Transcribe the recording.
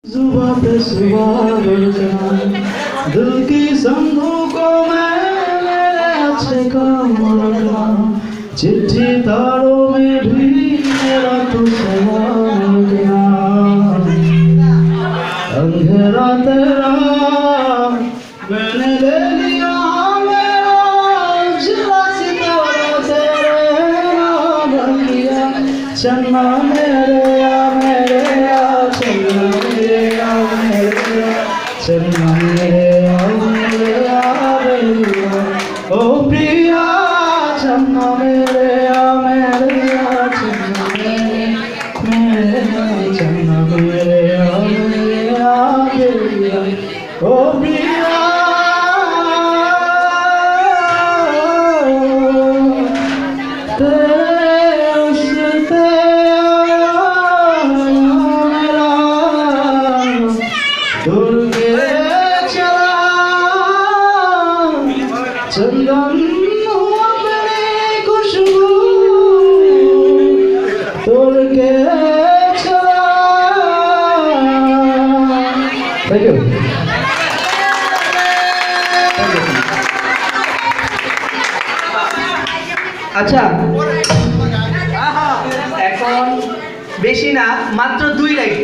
जुबां पे सुबह दिल की संधू को मैंने अच्छे काम रखना चिट्ठी तारों में भी मेरा तो सवाल गया अंधेरा तेरा मैंने ले लिया मेरा उजला सितारा तेरे नाम किया चन्ना मेरे या चन्ना मेरे या चन्ना मेरे या ओ प्रिया चन्ना मेरे या चन्ना मेरे चन्ना मेरे या ओ प्रिया चंदन अपनी खुशबू तोड़ के चला। Thank you. আচ্ছা এখন বেশি না মাত্র 2 লাইন